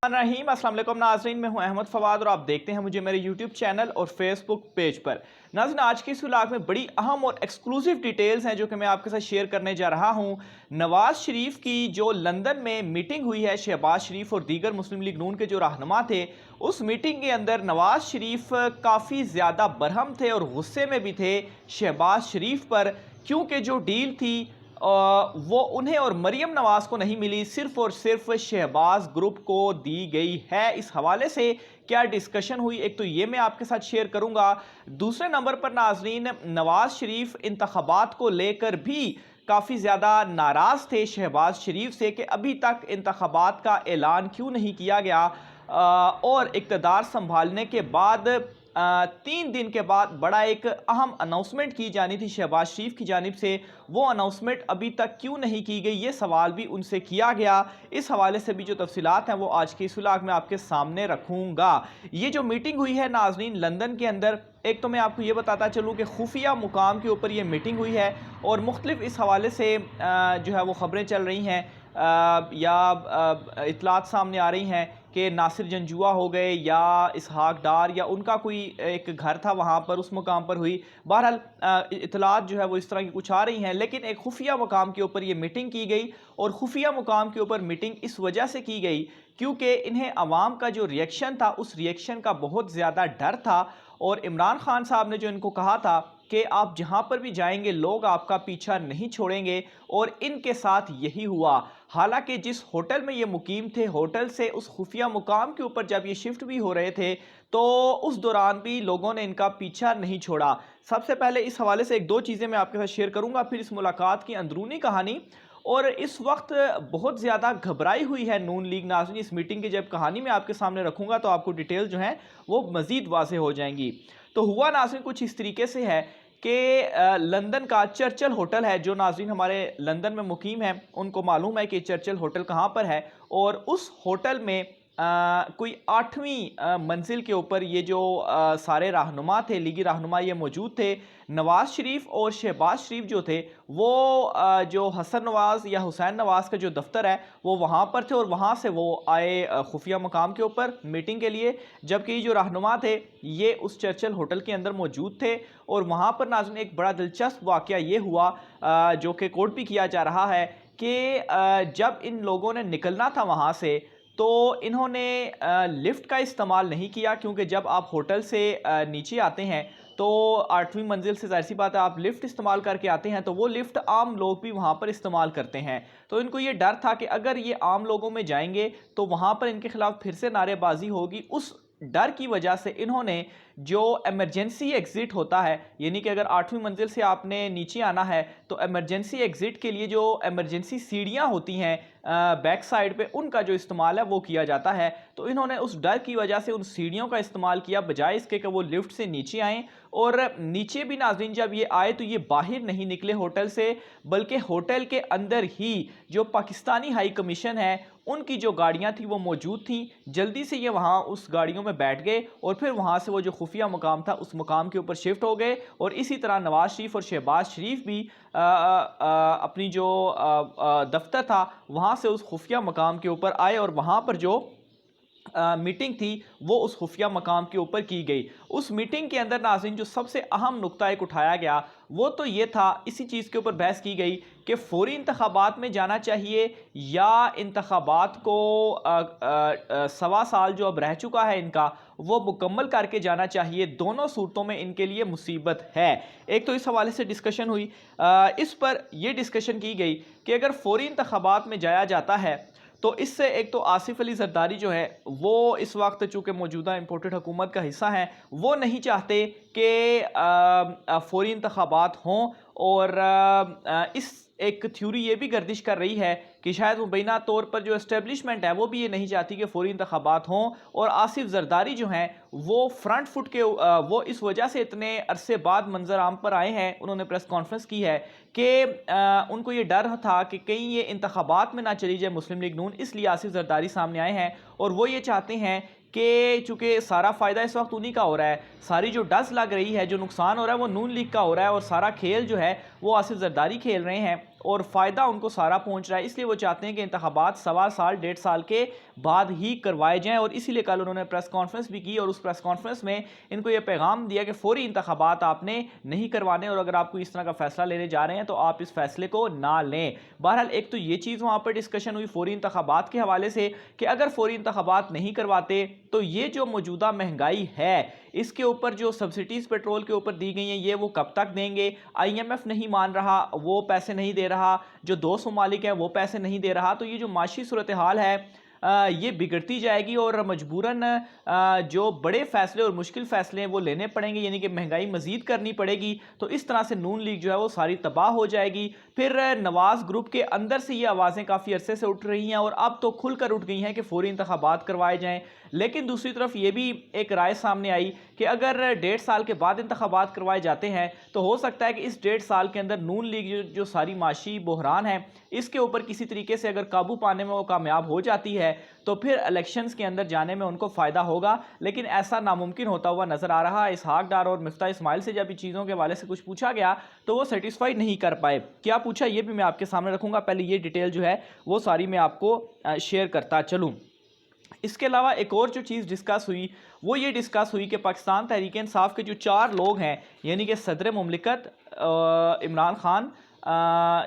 रहीम अस्सलाम वालेकुम नाज़रीन, मैं हूं अहमद फवाद और आप देखते हैं मुझे मेरे यूट्यूब चैनल और फेसबुक पेज पर। नाज़रीन, आज की इस व्लॉग में बड़ी अहम और एक्सक्लूसिव डिटेल्स हैं जो कि मैं आपके साथ शेयर करने जा रहा हूं। नवाज शरीफ की जो लंदन में मीटिंग हुई है, शहबाज शरीफ और दीगर मुस्लिम लीग नून के जो रहनुमा थे, उस मीटिंग के अंदर नवाज शरीफ काफ़ी ज़्यादा बरहम थे और गुस्से में भी थे शहबाज शरीफ पर, क्योंकि जो डील थी वो उन्हें और मरियम नवाज को नहीं मिली, सिर्फ और सिर्फ शहबाज ग्रुप को दी गई है। इस हवाले से क्या डिस्कशन हुई, एक तो ये मैं आपके साथ शेयर करूंगा। दूसरे नंबर पर नाजरीन, नवाज शरीफ इंतखाबात को लेकर भी काफ़ी ज़्यादा नाराज़ थे शहबाज शरीफ से कि अभी तक इंतखाबात का ऐलान क्यों नहीं किया गया। और इक़्तिदार संभालने के बाद 3 दिन के बाद बड़ा एक अहम अनाउंसमेंट की जानी थी शहबाज शरीफ की जानिब से, वो अनाउंसमेंट अभी तक क्यों नहीं की गई, ये सवाल भी उनसे किया गया। इस हवाले से भी जो तफसीलात हैं वो आज के इस व्लॉग में आपके सामने रखूँगा। ये जो मीटिंग हुई है नाजरीन लंदन के अंदर, एक तो मैं आपको ये बताता चलूँ कि खुफिया मुकाम के ऊपर ये मीटिंग हुई है और मुख्तलिफ इस हवाले से जो है वो ख़बरें चल रही हैं या इतलात सामने आ रही हैं कि नासिर जंजुआ हो गए या इसहाक डार या उनका कोई एक घर था वहाँ पर, उस मुकाम पर हुई। बहरहाल इतलात जो है वो इस तरह की कुछ आ रही हैं, लेकिन एक खुफिया मुकाम के ऊपर ये मीटिंग की गई और खुफिया मुकाम के ऊपर मीटिंग इस वजह से की गई क्योंकि इन्हें अवाम का जो रिएक्शन था, उस रिएक्शन का बहुत ज़्यादा डर था। और इमरान खान साहब ने जो इनको कहा था कि आप जहां पर भी जाएंगे लोग आपका पीछा नहीं छोड़ेंगे, और इनके साथ यही हुआ। हालांकि जिस होटल में ये मुकीम थे, होटल से उस खुफिया मुकाम के ऊपर जब ये शिफ्ट भी हो रहे थे तो उस दौरान भी लोगों ने इनका पीछा नहीं छोड़ा। सबसे पहले इस हवाले से एक दो चीज़ें मैं आपके साथ शेयर करूंगा, फिर इस मुलाकात की अंदरूनी कहानी। और इस वक्त बहुत ज़्यादा घबराई हुई है नून लीग नाज़रीन। इस मीटिंग की जब कहानी मैं आपके सामने रखूंगा तो आपको डिटेल जो है वो मज़ीद वाज़ेह हो जाएंगी। तो हुआ नाज़रीन कुछ इस तरीके से है कि लंदन का चर्चिल होटल है, जो नाज़रीन हमारे लंदन में मुकीम है उनको मालूम है कि चर्चिल होटल कहाँ पर है। और उस होटल में कोई 8वीं मंजिल के ऊपर ये जो सारे रहनुमा थे, लीगी रहनुमा, ये मौजूद थे। नवाज शरीफ और शहबाज शरीफ जो थे वो जो हसन नवाज या हुसैन नवाज का जो दफ्तर है वो वहाँ पर थे और वहाँ से वो आए खुफिया मकाम के ऊपर मीटिंग के लिए। जबकि ये जो रहनुमा थे ये उस चर्चिल होटल के अंदर मौजूद थे और वहाँ पर नाज़रीन एक बड़ा दिलचस्प वाक़या ये हुआ जो कि कोट भी किया जा रहा है कि जब इन लोगों ने निकलना था वहाँ से तो इन्होंने लिफ्ट का इस्तेमाल नहीं किया, क्योंकि जब आप होटल से नीचे आते हैं तो 8वीं मंजिल से ज़ाहिर सी बात है आप लिफ्ट इस्तेमाल करके आते हैं, तो वो लिफ्ट आम लोग भी वहाँ पर इस्तेमाल करते हैं। तो इनको ये डर था कि अगर ये आम लोगों में जाएंगे तो वहाँ पर इनके खिलाफ फिर से नारेबाजी होगी। उस डर की वजह से इन्होंने जो एमरजेंसी एग्ज़िट होता है, यानी कि अगर 8वीं मंजिल से आपने नीचे आना है तो एमरजेंसी एग्ज़िट के लिए जो एमरजेंसी सीढ़ियाँ होती हैं बैक साइड पे, उनका जो इस्तेमाल है वो किया जाता है। तो इन्होंने उस डर की वजह से उन सीढ़ियों का इस्तेमाल किया बजाय इसके कि वो लिफ्ट से नीचे आएँ। और नीचे भी नाज़रीन जब ये आए तो ये बाहर नहीं निकले होटल से, बल्कि होटल के अंदर ही जो पाकिस्तानी हाई कमीशन है उनकी जो गाड़ियाँ थी वो मौजूद थी। जल्दी से ये वहाँ उस गाड़ियों में बैठ गए और फिर वहाँ से वो जो खुफिया मुकाम था उस मुकाम के ऊपर शिफ्ट हो गए। और इसी तरह नवाज शरीफ और शहबाज शरीफ भी अपनी जो दफ्तर था वहाँ से उस खुफिया मकाम के ऊपर आए और वहाँ पर जो मीटिंग थी वो उस खुफिया मकाम के ऊपर की गई। उस मीटिंग के अंदर नाज़रीन जो सबसे अहम नुक्ता एक उठाया गया वो तो ये था, इसी चीज़ के ऊपर बहस की गई कि फ़ौरी इंतखाबात में जाना चाहिए या इंतखाबात को 1.25 साल जो अब रह चुका है इनका वो मुकम्मल करके जाना चाहिए। दोनों सूरतों में इनके लिए मुसीबत है। एक तो इस हवाले से डिस्कशन हुई। इस पर यह डिस्कशन की गई कि अगर फ़ौरी इंतखाबात में जाया जाता है तो इससे एक तो आसिफ अली जरदारी जो है वो इस वक्त चूँकि मौजूदा इम्पोर्टेड हुकूमत का हिस्सा हैं, वो नहीं चाहते कि फ़ौरी इंतखाबात हों। और इस एक थ्योरी ये भी गर्दिश कर रही है कि शायद मुबैना तौर पर जो इस्टेब्लिशमेंट है वो भी ये नहीं चाहती कि फ़ौरी इंतखाबात हों। और आसिफ जरदारी जो हैं वो फ्रंट फुट के वो इस वजह से इतने अरसे बाद मंजर आम पर आए हैं। उन्होंने प्रेस कॉन्फ्रेंस की है कि उनको ये डर था कि कहीं ये इंतखाबात में ना चली जाए मुस्लिम लीग नून, इसलिए आसिफ जरदारी सामने आए हैं और वो ये चाहते हैं कि चूँकि सारा फ़ायदा इस वक्त उन्हीं का हो रहा है, सारी जो डस लग रही है, जो नुकसान हो रहा है वो नून लीग का हो रहा है और सारा खेल जो है वो आसिफ जरदारी खेल रहे हैं और फ़ायदा उनको सारा पहुंच रहा है। इसलिए वो चाहते हैं कि इंतखाबात 1.25 साल 1.5 साल के बाद ही करवाए जाएँ। और इसीलिए कल उन्होंने प्रेस कॉन्फ्रेंस भी की और उस प्रेस कॉन्फ्रेंस में इनको ये पैगाम दिया कि फौरी इंतखाबात आपने नहीं करवाने और अगर आप कोई इस तरह का फैसला लेने जा रहे हैं तो आप इस फैसले को ना लें। बहरहाल एक तो ये चीज़ वहाँ पर डिस्कशन हुई फौरी इंतखाबात के हवाले से कि अगर फौरी इंतखाबात नहीं करवाते तो ये जो मौजूदा महंगाई है इसके ऊपर जो सब्सिडीज़ पेट्रोल के ऊपर दी गई हैं ये वो कब तक देंगे। IMF नहीं मान रहा, वो पैसे नहीं दे रहा, जो 2 ममालिक हैं वो पैसे नहीं दे रहा, तो ये जो माशी सूरत हाल है ये बिगड़ती जाएगी और मजबूरन जो बड़े फैसले और मुश्किल फैसले हैं वो लेने पड़ेंगे, यानी कि महंगाई मज़ीद करनी पड़ेगी। तो इस तरह से नून लीग जो है वो सारी तबाह हो जाएगी। फिर नवाज़ ग्रुप के अंदर से ये आवाज़ें काफ़ी अरसे से उठ रही हैं और अब तो खुलकर उठ गई हैं कि फौरी इंतखाबात करवाए जाएँ। लेकिन दूसरी तरफ ये भी एक राय सामने आई कि अगर 1.5 साल के बाद इंतखाबात करवाए जाते हैं तो हो सकता है कि इस 1.5 साल के अंदर नून लीग जो सारी माशी बहरान है इसके ऊपर किसी तरीके से अगर काबू पाने में वो कामयाब हो जाती है तो फिर इलेक्शंस के अंदर जाने में उनको फ़ायदा होगा। लेकिन ऐसा नामुमकिन होता हुआ नज़र आ रहा है। इसहाक डार और मिफ्ता इस्माइल से जब इन चीज़ों के हवाले से कुछ पूछा गया तो वो सेटिस्फाई नहीं कर पाए। क्या पूछा ये भी मैं आपके सामने रखूँगा, पहले ये डिटेल जो है वो सारी मैं आपको शेयर करता चलूँ। इसके अलावा एक और जो चीज़ डिस्कस हुई वो ये डिस्कस हुई कि पाकिस्तान तहरीक इंसाफ के जो 4 लोग हैं यानी कि सदर मुमलिकत इमरान खान,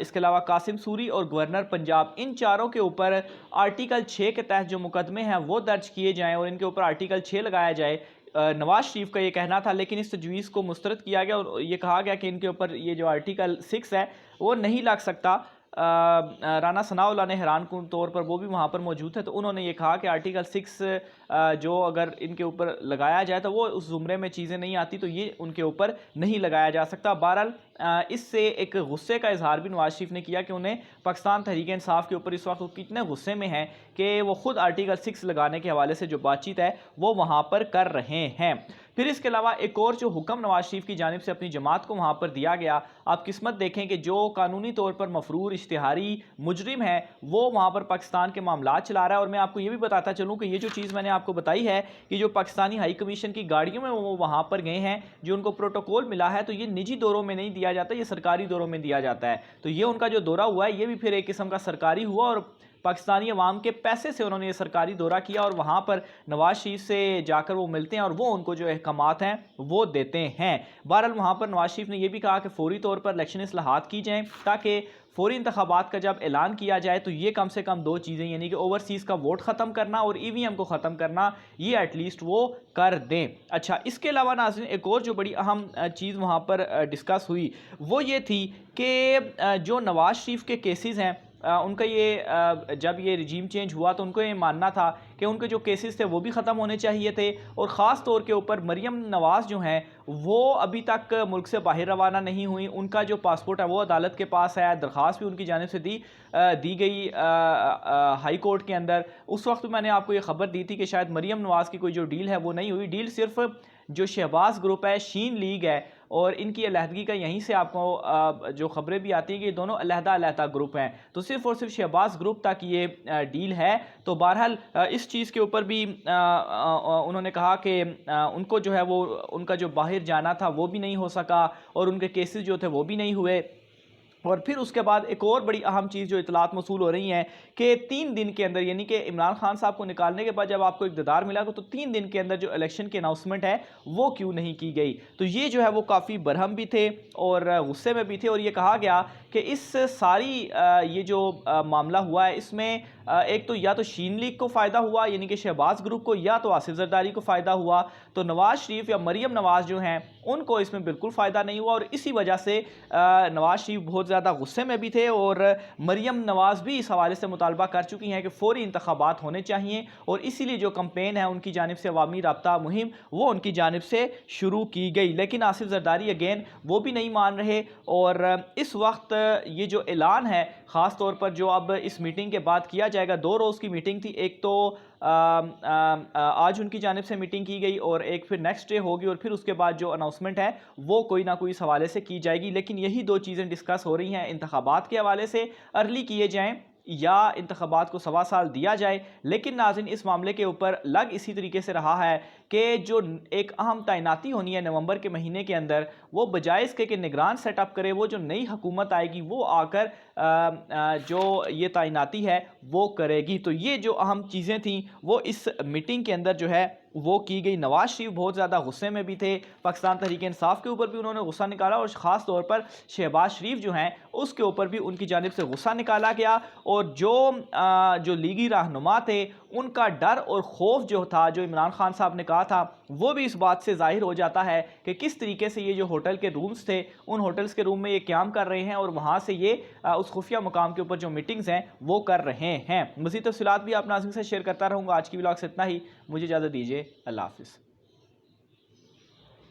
इसके अलावा कासिम सूरी और गवर्नर पंजाब, इन चारों के ऊपर आर्टिकल 6 के तहत जो मुकदमे हैं वो दर्ज किए जाएँ और इनके ऊपर आर्टिकल 6 लगाया जाए। नवाज शरीफ का ये कहना था लेकिन इस तजवीज़ को मुस्तरद किया गया और ये कहा गया कि इनके ऊपर ये जो आर्टिकल 6 है वो नहीं लग सकता। राना सनाउल्लाह ने हैरानकुन तौर पर वो भी वहाँ पर मौजूद थे तो उन्होंने ये कहा कि आर्टिकल 6 जो अगर इनके ऊपर लगाया जाए तो वो उस ज़ुमरे में चीज़ें नहीं आती तो ये उनके ऊपर नहीं लगाया जा सकता। बहरहाल इससे एक गुस्से का इजहार भी नवाज शरीफ ने किया कि उन्हें पाकिस्तान तहरीक इंसाफ के ऊपर इस वक्त कितने गुस्से में हैं कि वो ख़ुद आर्टिकल 6 लगाने के हवाले से जो बातचीत है वो वहाँ पर कर रहे हैं। फिर इसके अलावा एक और जो हुक्म नवाज शरीफ की जानिब से अपनी जमात को वहाँ पर दिया गया, आप किस्मत देखें कि जो कानूनी तौर पर मफरूर इश्तिहारी मुजरिम है वो वहाँ पर पाकिस्तान के मामला चला रहा है। और मैं आपको ये भी बताता चलूँ कि ये जो चीज़ मैंने आपको बताई है कि जो पाकिस्तानी हाई कमीशन की गाड़ियों में वो वहाँ पर गए हैं, जो उनको प्रोटोकॉल मिला है तो ये निजी दौरों में नहीं दिया जाता, ये सरकारी दौरों में दिया जाता है। तो ये उनका जो दौरा हुआ है ये भी फिर एक किस्म का सरकारी हुआ और पाकिस्तानी अवाम के पैसे से उन्होंने ये सरकारी दौरा किया और वहाँ पर नवाज शरीफ से जाकर वो मिलते हैं और वो उनको जो अहकामात हैं वो देते हैं। बहरहाल वहाँ पर नवाज शरीफ ने यह भी कहा कि फौरी तौर पर इलेक्शन इस्लाहात की जाएँ ताकि फौरी इंतखाबात का जब ऐलान किया जाए तो ये कम से कम 2 चीज़ें यानी कि ओवरसीज़ का वोट ख़त्म करना और EVM को ख़त्म करना ये एटलीस्ट वो कर दें। अच्छा, इसके अलावा नाज़रीन एक और जो बड़ी अहम चीज़ वहाँ पर डिस्कस हुई वो ये थी कि जो नवाज शरीफ के केसेस हैं उनका ये जब ये रिजीम चेंज हुआ तो उनको ये मानना था कि उनके जो केसेस थे वो भी ख़त्म होने चाहिए थे और ख़ास तौर के ऊपर मरियम नवाज़ जो हैं वो अभी तक मुल्क से बाहर रवाना नहीं हुई। उनका जो पासपोर्ट है वो अदालत के पास है, दरख्वास्त भी उनकी जानिब से दी गई हाई कोर्ट के अंदर। उस वक्त मैंने आपको ये ख़बर दी थी कि शायद मरियम नवाज़ की कोई जो डील है वो नहीं हुई। डील सिर्फ जो शहबाज ग्रुप है, शीन लीग है और इनकी अलहदगी का यहीं से आपको जो ख़बरें भी आती हैं कि दोनों अलहदा ग्रुप हैं, तो सिर्फ और सिर्फ शहबाज ग्रुप तक ये डील है। तो बहरहाल इस चीज़ के ऊपर भी उन्होंने कहा कि उनको जो है वो उनका जो बाहर जाना था वो भी नहीं हो सका और उनके केसेस जो थे वो भी नहीं हुए। और फिर उसके बाद एक और बड़ी अहम चीज़ जो इतलात मौसूल हो रही हैं कि 3 दिन के अंदर यानी कि इमरान खान साहब को निकालने के बाद जब आपको इक़्तिदार मिला तो 3 दिन के अंदर जो इलेक्शन की अनाउंसमेंट है वो क्यों नहीं की गई। तो ये जो है वो काफ़ी बरहम भी थे और गुस्से में भी थे और ये कहा गया कि इस सारी ये जो मामला हुआ है इसमें एक तो या तो शीन लीग को फ़ायदा हुआ यानी कि शहबाज ग्रुप को, या तो आसिफ जरदारी को फ़ायदा हुआ। तो नवाज़ शरीफ या मरियम नवाज़ जो हैं उनको इसमें बिल्कुल फ़ायदा नहीं हुआ और इसी वजह से नवाज़ शरीफ बहुत ज़्यादा गुस्से में भी थे और मरियम नवाज़ भी इस हवाले से मुतालबा कर चुकी हैं कि फ़ौरी इंतखाबात होने चाहिए और इसीलिए जो कैंपेन है उनकी जानिब से अवामी राब्ता मुहिम वो उनकी जानिब से शुरू की गई। लेकिन आसिफ जरदारी अगेन वो भी नहीं मान रहे और इस वक्त ये जो ऐलान है ख़ास तौर पर जो अब इस मीटिंग के बाद किया जाएगा, 2 रोज़ की मीटिंग थी, एक तो आज उनकी जानिब से मीटिंग की गई और एक फिर नेक्स्ट डे होगी और फिर उसके बाद जो अनाउंसमेंट है वो कोई ना कोई इस हवाले से की जाएगी। लेकिन यही 2 चीज़ें डिस्कस हो रही हैं, इंतखाबात के हवाले से अर्ली किए जाएँ या इंतखाबात को 1.25 साल दिया जाए। लेकिन नाज़रीन, इस मामले के ऊपर लग इसी तरीके से रहा है कि जो एक अहम तैनाती होनी है नवंबर के महीने के अंदर, वो बजाय इसके कि निगरान सेटअप करे, वो जो नई हुकूमत आएगी वो आकर जो ये तैनाती है वो करेगी। तो ये जो अहम चीज़ें थी वो इस मीटिंग के अंदर जो है वो की गई। नवाज शरीफ बहुत ज़्यादा गुस्से में भी थे, पाकिस्तान तहरीक इंसाफ के ऊपर भी उन्होंने गुस्सा निकाला और ख़ास तौर पर शहबाज शरीफ जो हैं उसके ऊपर भी उनकी जानिब से गुस्सा निकाला गया। और जो लीगी रहनुमा थे उनका डर और खौफ जो था, जो इमरान खान साहब ने कहा था, वो भी इस बात से जाहिर हो जाता है कि किस तरीके से ये जो होटल के रूम्स थे उन होटल्स के रूम में ये क्याम कर रहे हैं और वहाँ से ये उस खुफिया मुकाम के ऊपर जो मीटिंग्स हैं वो कर रहे हैं। मज़ीद तफ़सीलात भी आप नाज़रीन से शेयर करता रहूँगा। आज की व्लॉग से इतना ही, मुझे इजाज़त दीजिए। अल्लाह हाफ़िज़।